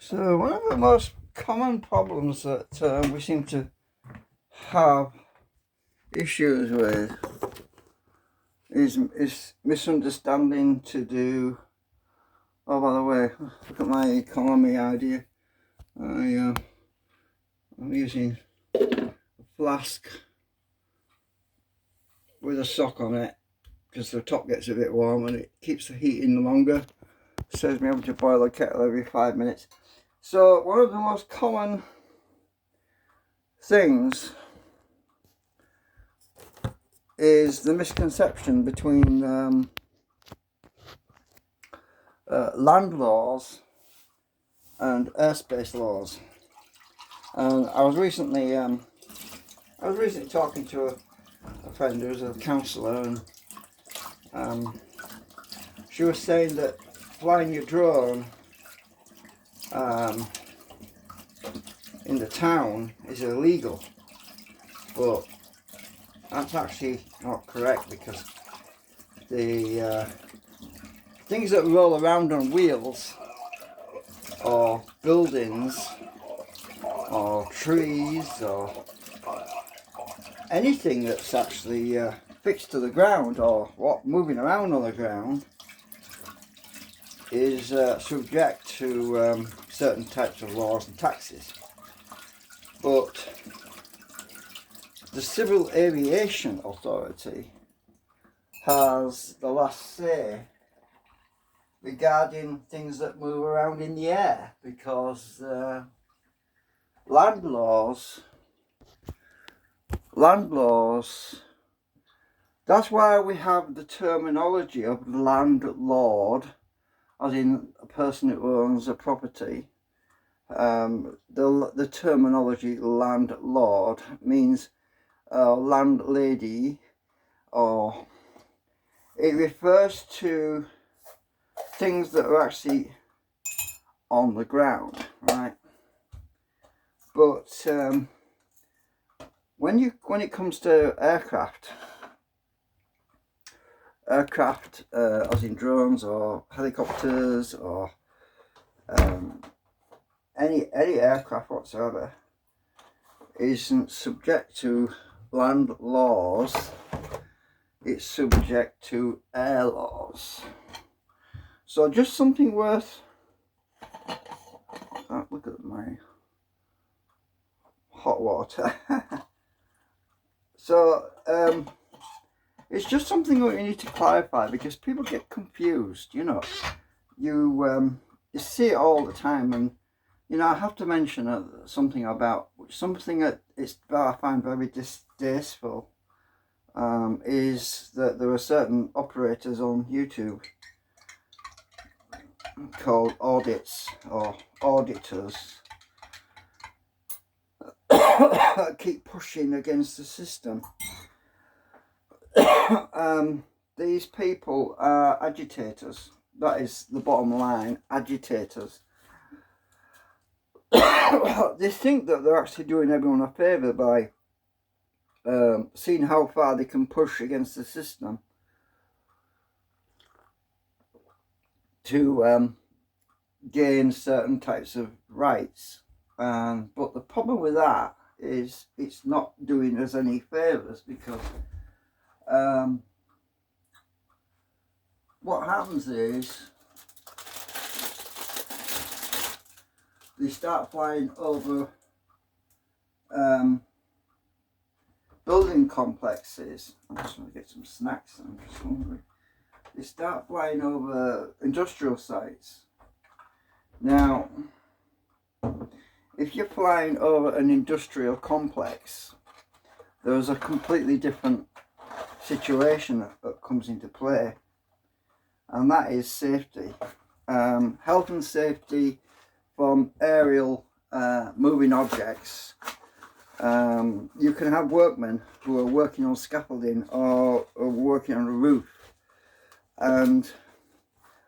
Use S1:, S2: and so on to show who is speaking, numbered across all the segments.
S1: So one of the most common problems that we seem to have issues with is misunderstanding to do. Oh, by the way, look at my economy idea. I'm using a flask with a sock on it because the top gets a bit warm and it keeps the heat in longer. Saves me having to boil a kettle every 5 minutes. So one of the most common things is the misconception between land laws and airspace laws. And I was recently talking to a friend who's a counsellor, and she was saying that flying your drone in the town is illegal, but that's actually not correct, because the things that roll around on wheels, or buildings, or trees, or anything that's actually fixed to the ground or moving around on the ground, is subject to certain types of laws and taxes. But the Civil Aviation Authority has the last say regarding things that move around in the air, because land laws, that's why we have the terminology of landlord, as in a person who owns a property. The terminology landlord means landlady, or it refers to things that are actually on the ground, right? But when it comes to aircraft, as in drones or helicopters, or any aircraft whatsoever, isn't subject to land laws. It's subject to air laws. So just something worth. Look at my hot water. So it's just something that you need to clarify, because people get confused. You see it all the time, and I have to mention something that I find very distasteful. Is that there are certain operators on YouTube called audits or auditors keep pushing against the system. These people are agitators. That is the bottom line, agitators. They think that they're actually doing everyone a favour by seeing how far they can push against the system to gain certain types of rights. But the problem with that is it's not doing us any favours, because what happens is they start flying over building complexes. I'm just going to get some snacks, I'm just hungry. They start flying over industrial sites. Now, if you're flying over an industrial complex, there's a completely different situation that comes into play, and that is safety, health and safety from aerial moving objects. You can have workmen who are working on scaffolding, or working on a roof,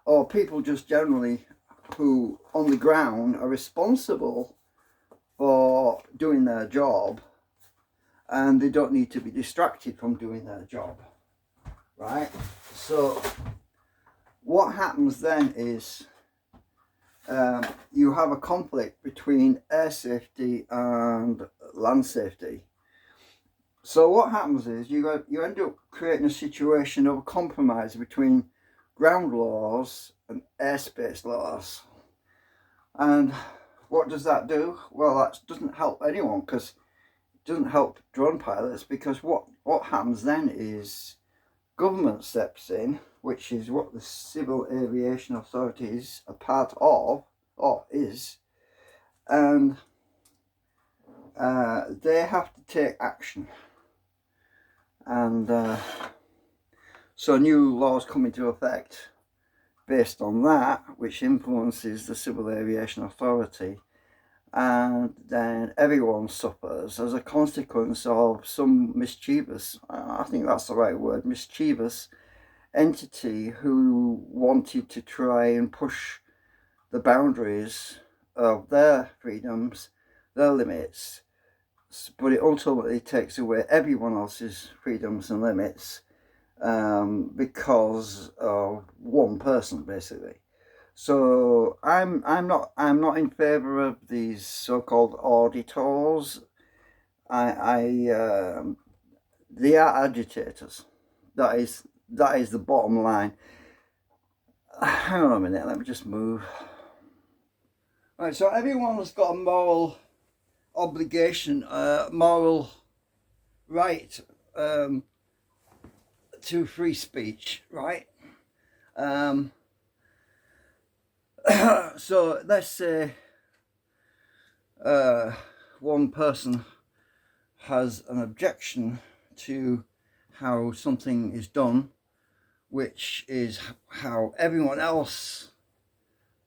S1: or people just generally who on the ground are responsible for doing their job, and they don't need to be distracted from doing their job, right? So what happens then is you have a conflict between air safety and land safety. So what happens is you end up creating a situation of a compromise between ground laws and airspace laws. And what does that do? Well, that doesn't help anyone, because it doesn't help drone pilots, because what happens then is government steps in, which is what the Civil Aviation Authority is a part of, or is, and they have to take action. And so new laws come into effect based on that, which influences the Civil Aviation Authority, and then everyone suffers as a consequence of some mischievous, I think that's the right word, mischievous entity who wanted to try and push the boundaries of their freedoms, their limits, but it ultimately takes away everyone else's freedoms and limits, because of one person, basically. So I'm not in favour of these so-called auditors. They are agitators. That is the bottom line. Hang on a minute, let me just move. Right, so everyone's got a moral obligation, moral right to free speech, right? So let's say one person has an objection to how something is done, which is how everyone else,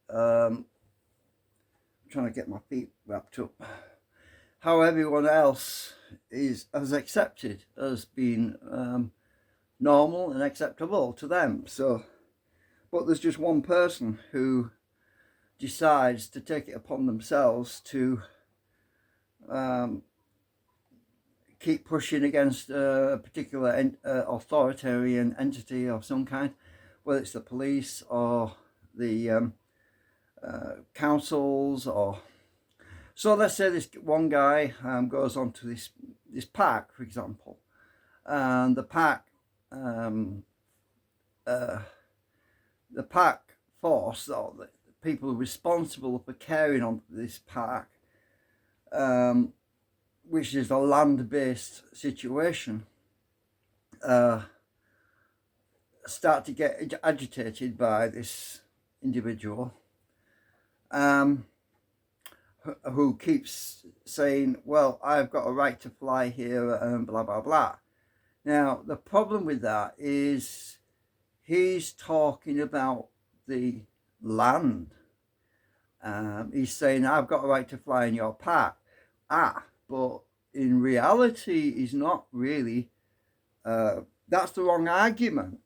S1: I'm trying to get my feet wrapped up, how everyone else has accepted as being normal and acceptable to them. So, but there's just one person who decides to take it upon themselves to keep pushing against a particular authoritarian entity of some kind, whether it's the police or the councils, or so let's say this one guy goes on to this park, for example, and the park force, or the people responsible for caring on this park, which is a land-based situation, start to get agitated by this individual, who keeps saying, well, I've got a right to fly here, and blah blah blah. Now the problem with that is he's talking about the land. He's saying, I've got a right to fly in your park. But in reality, he's not really. That's the wrong argument.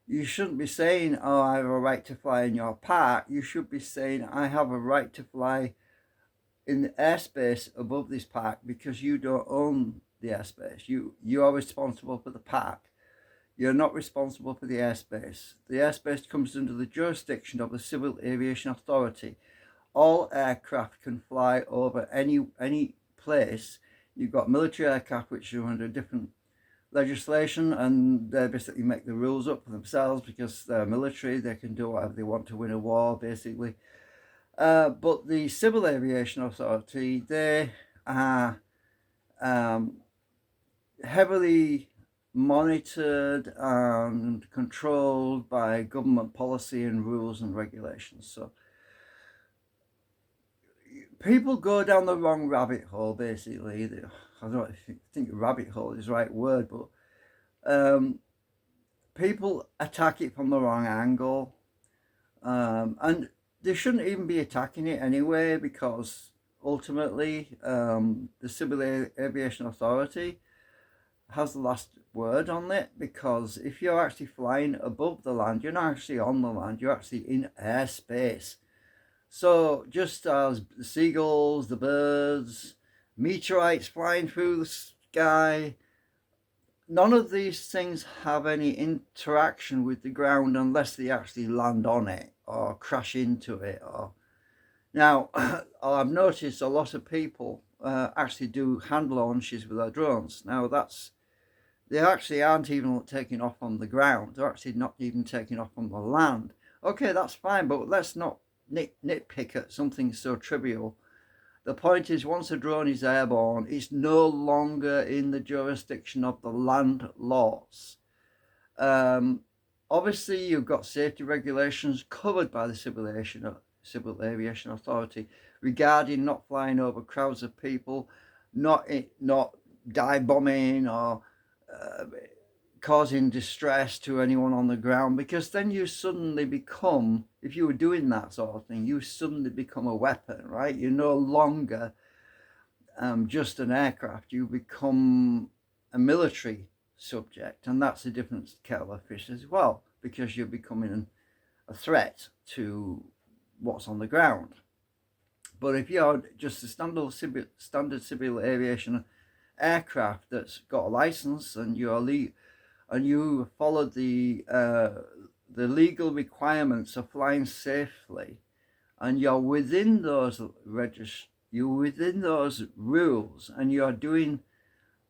S1: You shouldn't be saying, oh, I have a right to fly in your park. You should be saying, I have a right to fly in the airspace above this park, because you don't own the airspace. You are responsible for the park. You're not responsible for the airspace. The airspace comes under the jurisdiction of the Civil Aviation Authority. All aircraft can fly over any place. You've got military aircraft which are under different legislation, and they basically make the rules up for themselves because they're military. They can do whatever they want to win a war, basically. But the Civil Aviation Authority, they are heavily monitored and controlled by government policy and rules and regulations. So people go down the wrong rabbit hole, basically. I don't think rabbit hole is the right word, but people attack it from the wrong angle, and they shouldn't even be attacking it anyway, because ultimately the Civil Aviation Authority has the last word on it, because if you're actually flying above the land, you're not actually on the land, you're actually in airspace. So just as the seagulls, the birds, meteorites flying through the sky, none of these things have any interaction with the ground unless they actually land on it or crash into it. Or now, I've noticed a lot of people actually do hand launches with their drones. Now they actually aren't even taking off on the ground. They're actually not even taking off on the land. Okay, that's fine, but let's not nitpick at something so trivial. The point is, once a drone is airborne, it's no longer in the jurisdiction of the land laws. Obviously, you've got safety regulations covered by the Civil Aviation Authority regarding not flying over crowds of people, not dive bombing or causing distress to anyone on the ground, because then you suddenly become, if you were doing that sort of thing, you suddenly become a weapon, right? You're no longer just an aircraft, you become a military subject, and that's a different kettle of fish as well, because you're becoming a threat to what's on the ground. But if you're just a standard civil aviation aircraft that's got a license and you follow the legal requirements of flying safely, and you're within those rules, and you're doing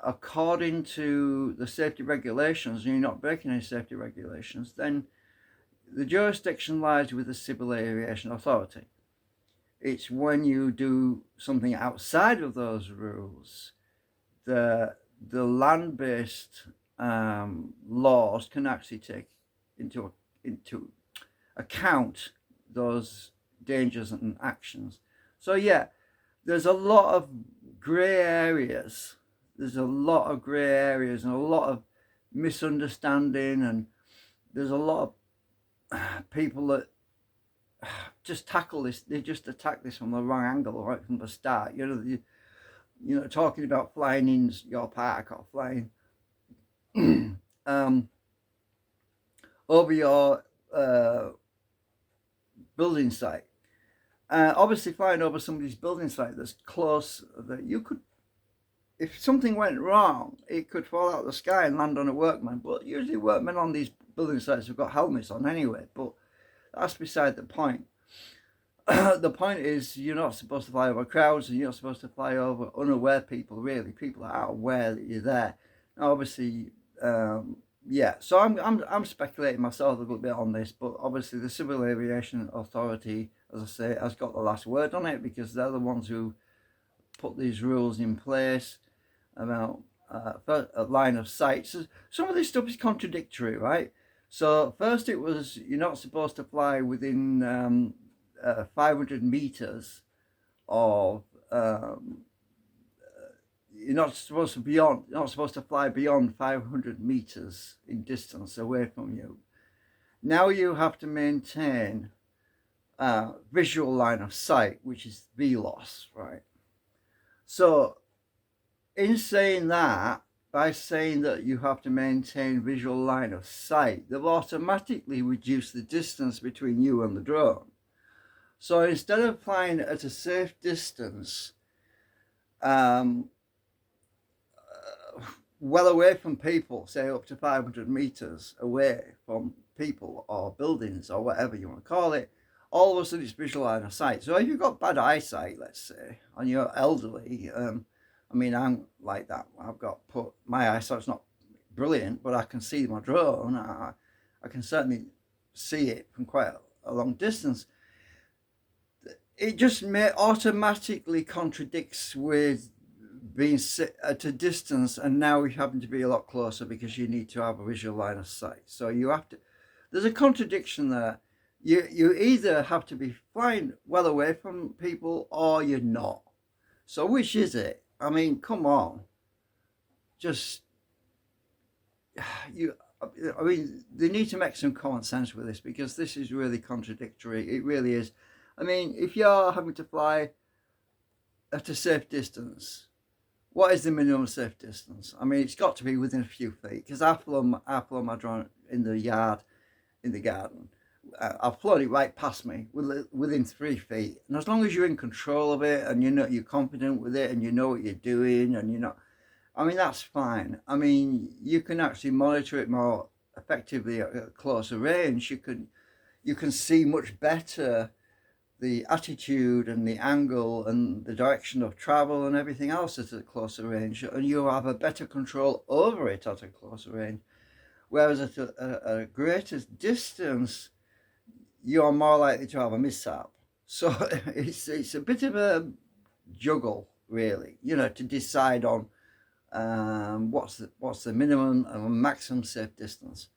S1: according to the safety regulations, and you're not breaking any safety regulations, then the jurisdiction lies with the Civil Aviation Authority. It's when you do something outside of those rules, the land-based laws can actually take into account those dangers and actions. So yeah, there's a lot of grey areas. There's a lot of grey areas and a lot of misunderstanding, and there's a lot of people that just tackle this. They just attack this from the wrong angle right from the start. You know, talking about flying in your park or flying over your building site. Obviously, flying over somebody's building site that's close, that you could, if something went wrong, it could fall out of the sky and land on a workman. But usually workmen on these building sites have got helmets on anyway, but that's beside the point. The point is, you're not supposed to fly over crowds, and you're not supposed to fly over unaware people, really. People are aware that you're there. Now, obviously, yeah, so I'm speculating myself a little bit on this, but obviously the Civil Aviation Authority, as I say, has got the last word on it, because they're the ones who put these rules in place about a line of sight. So some of this stuff is contradictory, right? So first it was, you're not supposed to fly within 500 meters of you're not supposed to fly beyond 500 meters in distance away from you. Now you have to maintain visual line of sight, which is VLOS, right? So in saying that, by saying that you have to maintain visual line of sight, they've automatically reduced the distance between you and the drone. So instead of flying at a safe distance, well away from people, say up to 500 meters away from people or buildings or whatever you want to call it, all of a sudden it's visual line of sight. So if you've got bad eyesight, let's say, and you're elderly, I mean, I'm like that. My eyesight's not brilliant, but I can see my drone. I can certainly see it from quite a long distance. It just automatically contradicts with being at a distance, and now we happen to be a lot closer because you need to have a visual line of sight. So you have to, there's a contradiction there. You either have to be flying well away from people or you're not. So which is it? I mean, come on. I mean, they need to make some common sense with this, because this is really contradictory. It really is. I mean, if you're having to fly at a safe distance, what is the minimum safe distance? I mean, it's got to be within a few feet, because I've flown my drone in the yard, in the garden. I've flown it right past me within 3 feet. And as long as you're in control of it, and you know you're confident with it, and you know what you're doing, and you're not, I mean, that's fine. I mean, you can actually monitor it more effectively at a closer range. You can see much better the attitude and the angle and the direction of travel and everything else at a closer range, and you have a better control over it at a closer range. Whereas at a greater distance, you're more likely to have a mishap. So it's a bit of a juggle, really, you know, to decide on what's the minimum and maximum safe distance.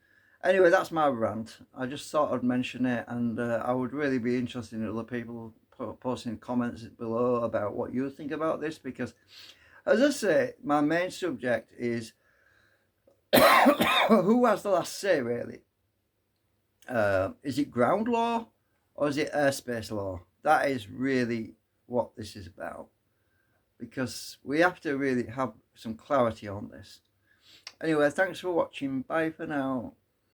S1: Anyway, that's my rant. I just thought I'd mention it, and I would really be interested in other people posting comments below about what you think about this, because, as I say, my main subject is who has the last say, really. Is it ground law or is it airspace law? That is really what this is about, because we have to really have some clarity on this. Anyway, thanks for watching. Bye for now.